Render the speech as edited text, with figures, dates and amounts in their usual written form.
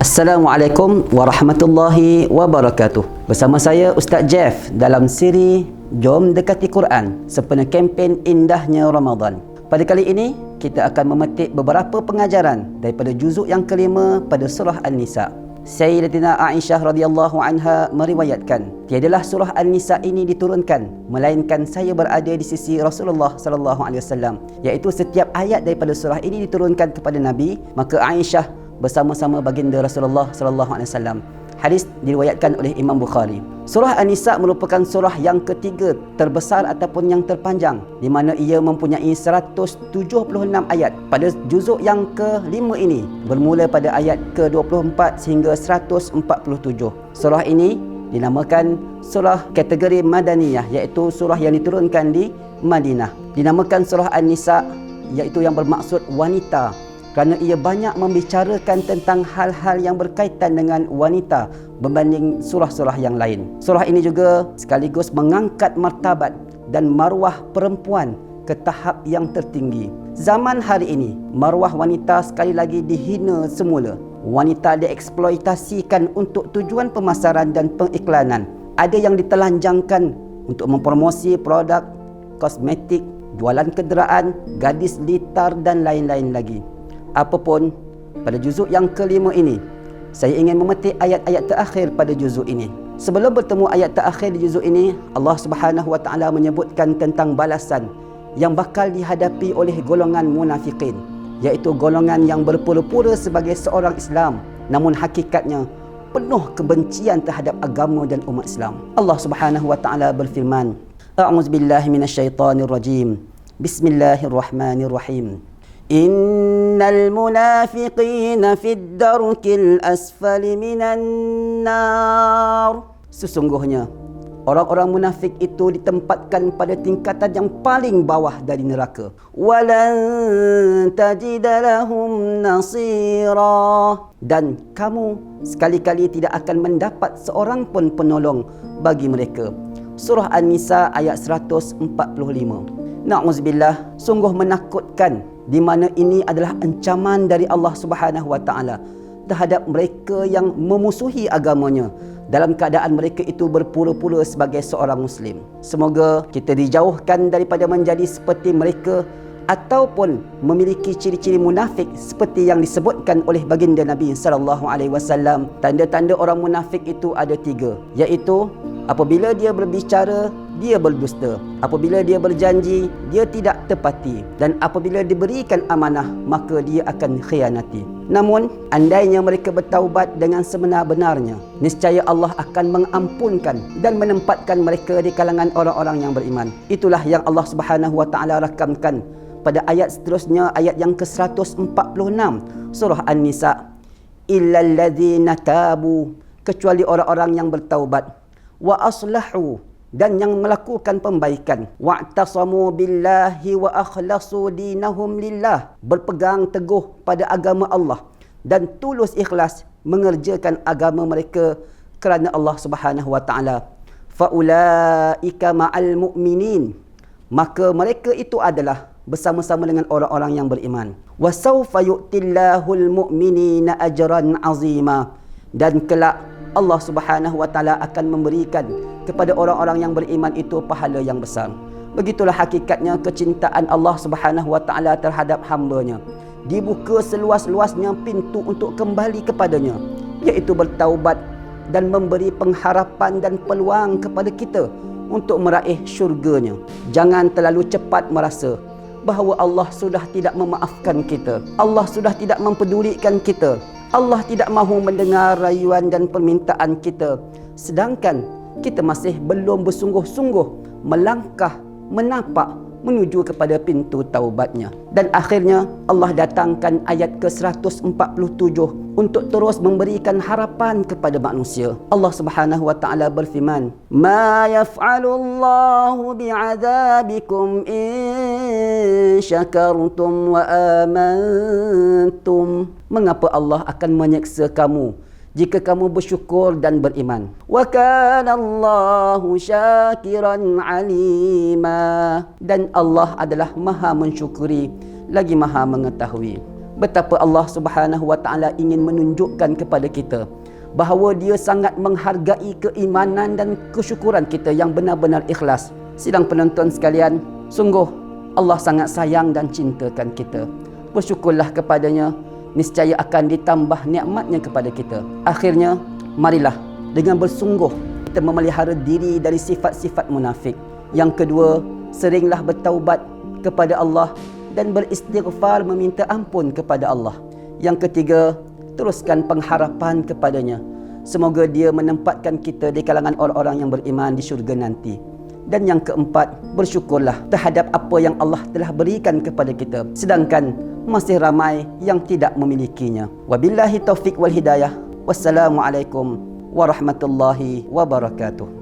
Assalamualaikum warahmatullahi wabarakatuh. Bersama saya Ustaz Jeff dalam siri Jom Dekati Quran sempena kempen Indahnya Ramadan. Pada kali ini kita akan memetik beberapa pengajaran daripada juzuk yang kelima pada surah An-Nisa. Sayyidatina Aisyah radhiyallahu anha meriwayatkan, tiadalah surah An-Nisa ini diturunkan melainkan saya berada di sisi Rasulullah sallallahu alaihi wasallam, iaitu setiap ayat daripada surah ini diturunkan kepada Nabi, maka Aisyah bersama-sama baginda Rasulullah sallallahu alaihi wasallam. Hadis diriwayatkan oleh Imam Bukhari. Surah An-Nisa merupakan surah yang ketiga terbesar ataupun yang terpanjang, di mana ia mempunyai 176 ayat. Pada juzuk yang kelima ini bermula pada ayat ke-24 sehingga 147. Surah ini dinamakan surah kategori Madaniyah, iaitu surah yang diturunkan di Madinah. Dinamakan surah An-Nisa iaitu yang bermaksud wanita, kerana ia banyak membicarakan tentang hal-hal yang berkaitan dengan wanita berbanding surah-surah yang lain. Surah ini juga sekaligus mengangkat martabat dan maruah perempuan ke tahap yang tertinggi. Zaman hari ini, maruah wanita sekali lagi dihina semula. Wanita dieksploitasikan untuk tujuan pemasaran dan pengiklanan. Ada yang ditelanjangkan untuk mempromosi produk kosmetik, jualan kenderaan, gadis litar dan lain-lain lagi. Apapun, pada juzuk yang kelima ini, saya ingin memetik ayat-ayat terakhir pada juzuk ini. Sebelum bertemu ayat terakhir di juzuk ini, Allah Subhanahu wa taala menyebutkan tentang balasan yang bakal dihadapi oleh golongan munafikin, iaitu golongan yang berpura-pura sebagai seorang Islam, namun hakikatnya penuh kebencian terhadap agama dan umat Islam. Allah Subhanahu wa taala berfirman, A'udzubillahi minasyaitonirrajim. Bismillahirrahmanirrahim. Innal munafiqina fid darkil asfali minan nar. Sesungguhnya orang-orang munafik itu ditempatkan pada tingkatan yang paling bawah dari neraka. Walan tajida lahum nasira. Dan kamu sekali-kali tidak akan mendapat seorang pun penolong bagi mereka. Surah An-Nisa ayat 145. Na'udzubillah, sungguh menakutkan, di mana ini adalah ancaman dari Allah Subhanahu wa taala terhadap mereka yang memusuhi agamanya dalam keadaan mereka itu berpura-pura sebagai seorang muslim. Semoga kita dijauhkan daripada menjadi seperti mereka ataupun memiliki ciri-ciri munafik seperti yang disebutkan oleh baginda Nabi sallallahu alaihi wasallam. Tanda-tanda orang munafik itu ada 3, iaitu apabila dia berbicara, dia berdusta. Apabila dia berjanji, dia tidak tepati. Dan apabila diberikan amanah, maka dia akan khianati. Namun, andainya mereka bertaubat dengan sebenar-benarnya, niscaya Allah akan mengampunkan dan menempatkan mereka di kalangan orang-orang yang beriman. Itulah yang Allah Subhanahu wa taala rakamkan pada ayat seterusnya, ayat yang ke-146 surah An-Nisa. Illal ladzina tabu, kecuali orang-orang yang bertaubat, wa aslahu, dan yang melakukan pembaikan, wa'tasamu billahi wa akhlasu dinahum lillah, berpegang teguh pada agama Allah dan tulus ikhlas mengerjakan agama mereka kerana Allah Subhanahu wa taala. Faulaika ma'al mu'minin, maka mereka itu adalah bersama-sama dengan orang-orang yang beriman. Wa sawfa yu'tillahul mu'minina ajran 'azima, dan kelak Allah Subhanahu wa taala akan memberikan kepada orang-orang yang beriman itu pahala yang besar. Begitulah hakikatnya kecintaan Allah Subhanahu wa taala terhadap hamba-Nya. Dibuka seluas-luasnya pintu untuk kembali kepadanya, iaitu bertaubat dan memberi pengharapan dan peluang kepada kita untuk meraih syurga-Nya. Jangan terlalu cepat merasa bahawa Allah sudah tidak memaafkan kita, Allah sudah tidak mempedulikan kita, Allah tidak mahu mendengar rayuan dan permintaan kita, sedangkan kita masih belum bersungguh-sungguh melangkah, menapak menuju kepada pintu taubatnya. Dan akhirnya Allah datangkan ayat ke-147 untuk terus memberikan harapan kepada manusia. Allah Subhanahu wa taala berfirman, "Ma yaf'alullahu bi'adzabikum in syakartum wa amantum." Mengapa Allah akan menyeksa kamu jika kamu bersyukur dan beriman? Wa kana Allahu syakiran alima. Dan Allah adalah Maha mensyukuri lagi Maha mengetahui. Betapa Allah Subhanahu wa taala ingin menunjukkan kepada kita bahawa Dia sangat menghargai keimanan dan kesyukuran kita yang benar-benar ikhlas. Sidang penonton sekalian, sungguh Allah sangat sayang dan cintakan kita. Bersyukurlah kepadanya, niscaya akan ditambah nikmatnya kepada kita. Akhirnya, marilah dengan bersungguh kita memelihara diri dari sifat-sifat munafik. Yang kedua, seringlah bertaubat kepada Allah dan beristighfar meminta ampun kepada Allah. Yang ketiga, teruskan pengharapan kepadanya. Semoga Dia menempatkan kita di kalangan orang-orang yang beriman di syurga nanti. Dan yang keempat, bersyukurlah terhadap apa yang Allah telah berikan kepada kita, sedangkan masih ramai yang tidak memilikinya. Wabillahi taufiq wal hidayah. Wassalamualaikum warahmatullahi wabarakatuh.